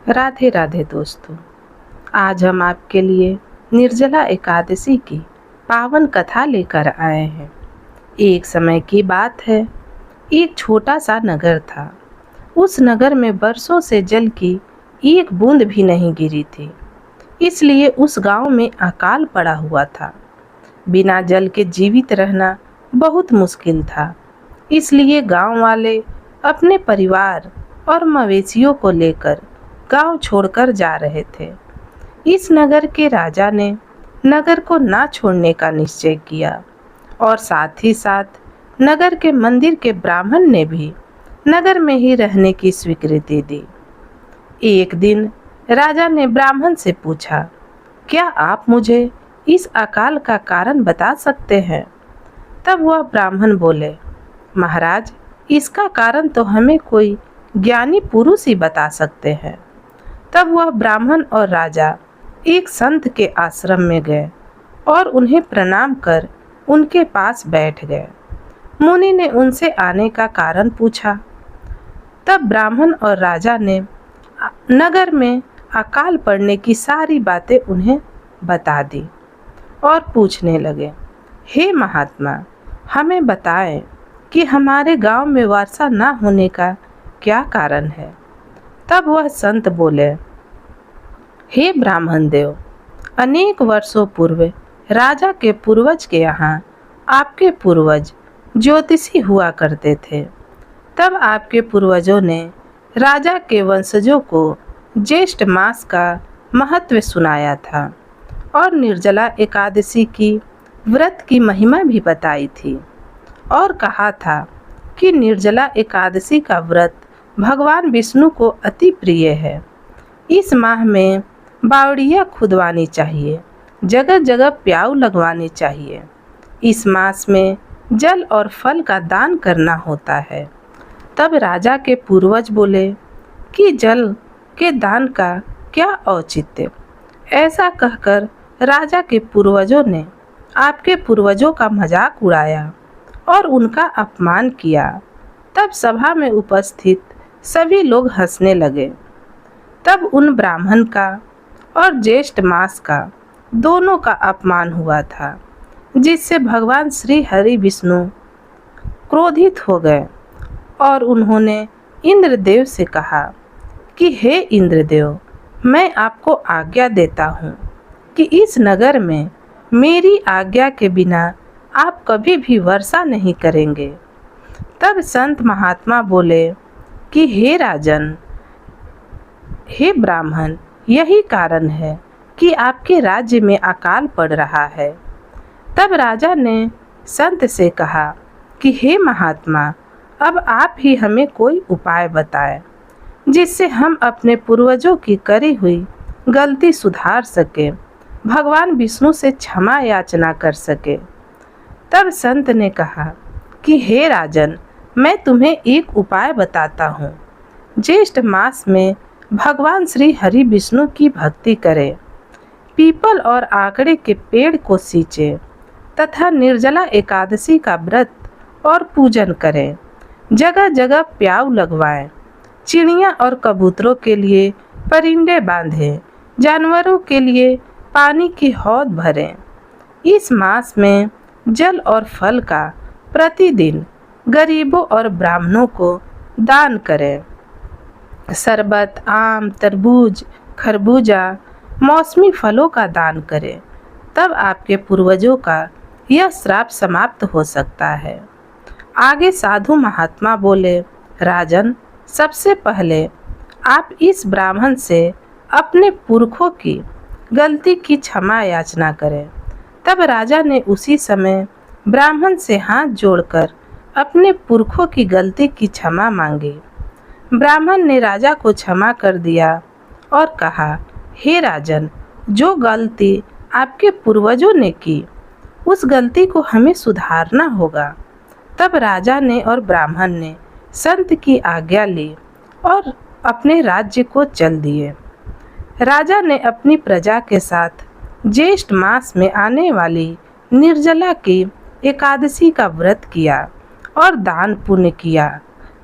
राधे राधे दोस्तों। आज हम आपके लिए निर्जला एकादशी की पावन कथा लेकर आए हैं। एक समय की बात है, एक छोटा सा नगर था। उस नगर में बरसों से जल की एक बूंद भी नहीं गिरी थी, इसलिए उस गांव में अकाल पड़ा हुआ था। बिना जल के जीवित रहना बहुत मुश्किल था, इसलिए गांव वाले अपने परिवार और मवेशियों को लेकर गांव छोड़कर जा रहे थे। इस नगर के राजा ने नगर को ना छोड़ने का निश्चय किया और साथ ही साथ नगर के मंदिर के ब्राह्मण ने भी नगर में ही रहने की स्वीकृति दी। एक दिन राजा ने ब्राह्मण से पूछा, क्या आप मुझे इस अकाल का कारण बता सकते हैं? तब वह ब्राह्मण बोले, महाराज, इसका कारण तो हमें कोई ज्ञानी पुरुष ही बता सकते हैं। तब वह ब्राह्मण और राजा एक संत के आश्रम में गए और उन्हें प्रणाम कर उनके पास बैठ गए। मुनि ने उनसे आने का कारण पूछा। तब ब्राह्मण और राजा ने नगर में अकाल पड़ने की सारी बातें उन्हें बता दी और पूछने लगे, हे महात्मा, हमें बताएं कि हमारे गांव में वर्षा न होने का क्या कारण है। तब वह संत बोले, हे ब्राह्मण देव, अनेक वर्षों पूर्व राजा के पूर्वज के यहाँ आपके पूर्वज ज्योतिषी हुआ करते थे। तब आपके पूर्वजों ने राजा के वंशजों को ज्येष्ठ मास का महत्व सुनाया था और निर्जला एकादशी की व्रत की महिमा भी बताई थी और कहा था कि निर्जला एकादशी का व्रत भगवान विष्णु को अति प्रिय है। इस माह में बावड़ियाँ खुदवानी चाहिए, जगह जगह प्याऊ लगवानी चाहिए। इस मास में जल और फल का दान करना होता है। तब राजा के पूर्वज बोले कि जल के दान का क्या औचित्य। ऐसा कहकर राजा के पूर्वजों ने आपके पूर्वजों का मजाक उड़ाया और उनका अपमान किया। तब सभा में उपस्थित सभी लोग हंसने लगे। तब उन ब्राह्मण का और ज्येष्ठ मास का दोनों का अपमान हुआ था, जिससे भगवान श्री हरि विष्णु क्रोधित हो गए और उन्होंने इंद्रदेव से कहा कि हे इंद्रदेव, मैं आपको आज्ञा देता हूँ कि इस नगर में मेरी आज्ञा के बिना आप कभी भी वर्षा नहीं करेंगे। तब संत महात्मा बोले कि हे राजन, हे ब्राह्मण, यही कारण है कि आपके राज्य में अकाल पड़ रहा है। तब राजा ने संत से कहा कि हे महात्मा, अब आप ही हमें कोई उपाय बताएं जिससे हम अपने पूर्वजों की करी हुई गलती सुधार सके, भगवान विष्णु से क्षमा याचना कर सके। तब संत ने कहा कि हे राजन, मैं तुम्हें एक उपाय बताता हूँ। ज्येष्ठ मास में भगवान श्री हरि विष्णु की भक्ति करें, पीपल और आकड़े के पेड़ को सींचे तथा निर्जला एकादशी का व्रत और पूजन करें। जगह जगह प्याऊ लगवाएं, चिड़िया और कबूतरों के लिए परिंदे बांधें, जानवरों के लिए पानी की हौद भरें। इस मास में जल और फल का प्रतिदिन गरीबों और ब्राह्मणों को दान करें। शरबत, आम, तरबूज, खरबूजा, मौसमी फलों का दान करें। तब आपके पूर्वजों का यह श्राप समाप्त हो सकता है। आगे साधु महात्मा बोले, राजन, सबसे पहले आप इस ब्राह्मण से अपने पुरखों की गलती की क्षमा याचना करें। तब राजा ने उसी समय ब्राह्मण से हाथ जोड़कर अपने पुरखों की गलती की क्षमा मांगी। ब्राह्मण ने राजा को क्षमा कर दिया और कहा, हे राजन, जो गलती आपके पूर्वजों ने की, उस गलती को हमें सुधारना होगा। तब राजा ने और ब्राह्मण ने संत की आज्ञा ली और अपने राज्य को चल दिए। राजा ने अपनी प्रजा के साथ ज्येष्ठ मास में आने वाली निर्जला की एकादशी का व्रत किया और दान पुण्य किया।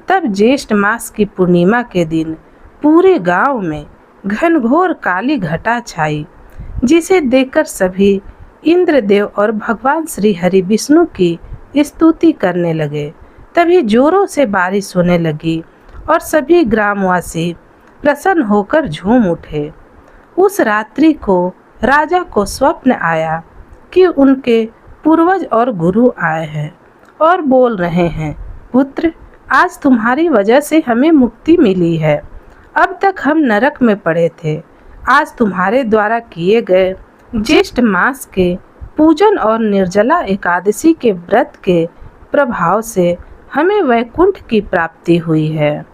तब ज्येष्ठ मास की पूर्णिमा के दिन पूरे गांव में घनघोर काली घटा छाई, जिसे देखकर सभी इंद्रदेव और भगवान श्री हरि विष्णु की स्तुति करने लगे। तभी जोरों से बारिश होने लगी और सभी ग्रामवासी प्रसन्न होकर झूम उठे। उस रात्रि को राजा को स्वप्न आया कि उनके पूर्वज और गुरु आए हैं और बोल रहे हैं, पुत्र, आज तुम्हारी वजह से हमें मुक्ति मिली है। अब तक हम नरक में पड़े थे। आज तुम्हारे द्वारा किए गए ज्येष्ठ मास के पूजन और निर्जला एकादशी के व्रत के प्रभाव से हमें वैकुंठ की प्राप्ति हुई है।